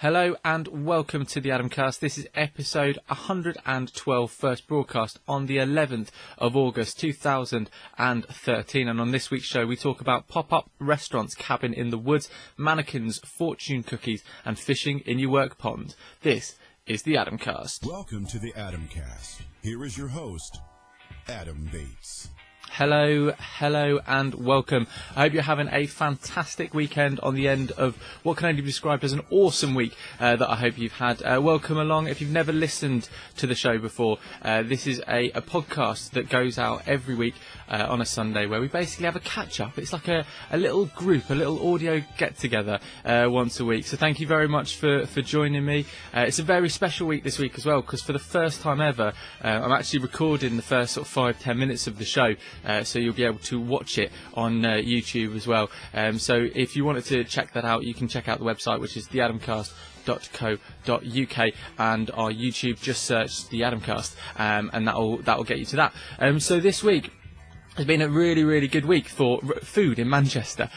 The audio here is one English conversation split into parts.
Hello and welcome to the Adamcast. This is episode 112, first broadcast on the 11th of August 2013. And on this week's show we talk about pop-up restaurants, cabin in the woods, mannequins, fortune cookies and fishing in your work pond. This is the Adamcast. Welcome to the Adamcast. Here is your host, Adam Bates. Hello and welcome. I hope you're having a fantastic weekend on the end of what can only be described as an awesome week that I hope you've had. Welcome along. If you've never listened to the show before, this is a podcast that goes out every week on a Sunday where we basically have a catch-up. It's like a little group, a little audio get-together once a week. So thank you very much for joining me. It's a very special week this week as well, because for the first time ever, I'm actually recording the first sort of 5-10 minutes of the show. So you'll be able to watch it on YouTube as well. So if you wanted to check that out, you can check out the website, which is theadamcast.co.uk, and our YouTube, just search the Adamcast, and that'll get you to that. So this week it's been a really good week for food in Manchester,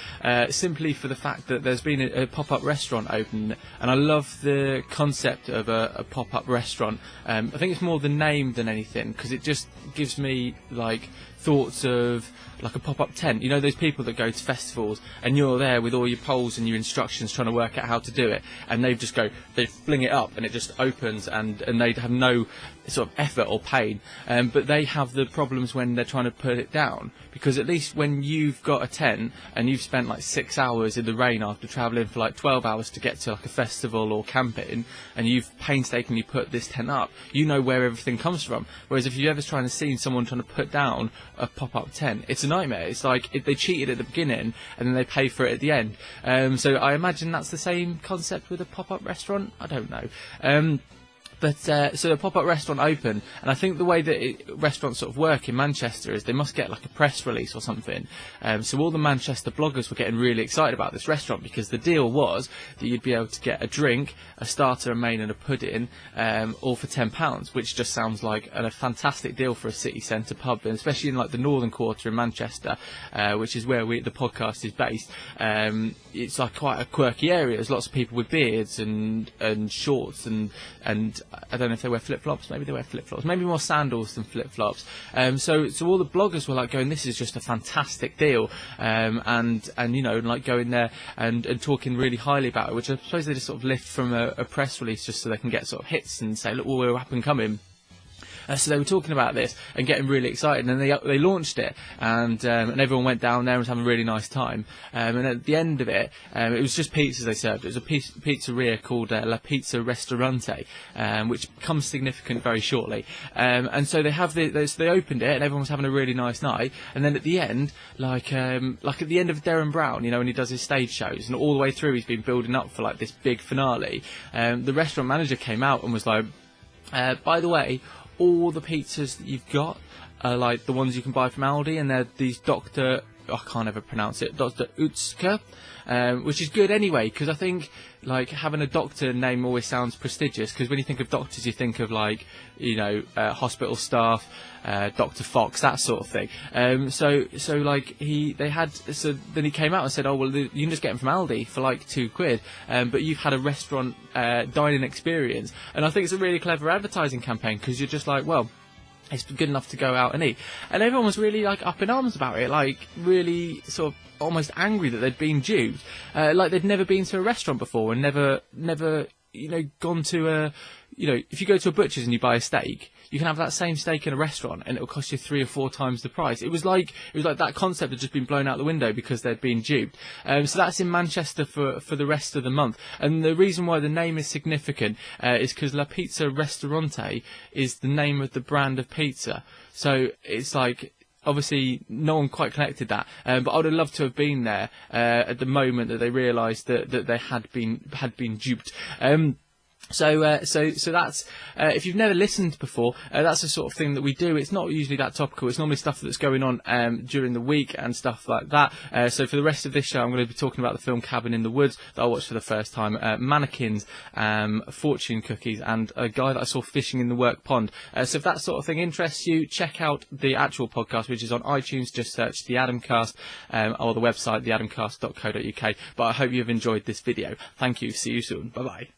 simply for the fact that there's been a pop-up restaurant open, and I love the concept of a pop-up restaurant. I think it's more the name than anything, because it just gives me like thoughts of like a pop-up tent. You know those people that go to festivals and you're there with all your poles and your instructions trying to work out how to do it, and they fling it up and it just opens, and they have no sort of effort or pain, but they have the problems when they're trying to put it down, because at least when you've got a tent and you've spent like 6 hours in the rain after travelling for like 12 hours to get to like a festival or camping, and you've painstakingly put this tent up, you know where everything comes from. Whereas if you've ever seen someone trying to put down a pop-up tent, it's a nightmare. It's like they cheated at the beginning and then they pay for it at the end. So I imagine that's the same concept with a pop-up restaurant. I don't know. But so a pop-up restaurant open, and I think the way that restaurants sort of work in Manchester is they must get like a press release or something. So all the Manchester bloggers were getting really excited about this restaurant, because the deal was that you'd be able to get a drink, a starter, a main and a pudding, all for £10, which just sounds like a fantastic deal for a city centre pub, and especially in like the northern quarter in Manchester, which is where the podcast is based. It's like quite a quirky area. There's lots of people with beards and shorts and I don't know if they wear flip-flops. Maybe they wear flip-flops. Maybe more sandals than flip-flops. So all the bloggers were like going, this is just a fantastic deal, and you know, like going there and talking really highly about it, which I suppose they just sort of lift from a press release just so they can get sort of hits and say, look, we're up and coming. So they were talking about this and getting really excited, and they launched it, and everyone went down there and was having a really nice time. And at the end of it, it was just pizzas they served. It was a pizzeria called La Pizza Ristorante, which becomes significant very shortly. And so they opened it, and everyone was having a really nice night. And then at the end, like at the end of Darren Brown, you know, when he does his stage shows, and all the way through he's been building up for like this big finale. The restaurant manager came out and was like, by the way, all the pizzas that you've got are like the ones you can buy from Aldi, and they're these I can't ever pronounce it, Dr. Utska, which is good anyway, because I think like having a doctor name always sounds prestigious, because when you think of doctors you think of like, you know, hospital staff, Dr. Fox, that sort of thing. So then he came out and said, oh well, you can just get them from Aldi for like £2, but you've had a restaurant dining experience. And I think it's a really clever advertising campaign, because you're just like, well, it's good enough to go out and eat. And everyone was really like up in arms about it, like really sort of almost angry that they'd been duped, like they'd never been to a restaurant before and never you know, gone to a, you know, if you go to a butcher's and you buy a steak, you can have that same steak in a restaurant and it'll cost you 3 or 4 times the price. It was like that concept had just been blown out the window because they'd been duped. So that's in Manchester for the rest of the month. And the reason why the name is significant is because La Pizza Ristorante is the name of the brand of pizza. So it's like, obviously no one quite connected that, but I would have loved to have been there at the moment that they realised that they had been duped. So that's if you've never listened before, that's the sort of thing that we do. It's not usually that topical. It's normally stuff that's going on during the week and stuff like that. So for the rest of this show, I'm going to be talking about the film Cabin in the Woods that I watched for the first time, mannequins, fortune cookies, and a guy that I saw fishing in the work pond. So if that sort of thing interests you, check out the actual podcast, which is on iTunes. Just search the Adamcast, or the website theadamcast.co.uk. But I hope you've enjoyed this video. Thank you. See you soon. Bye bye.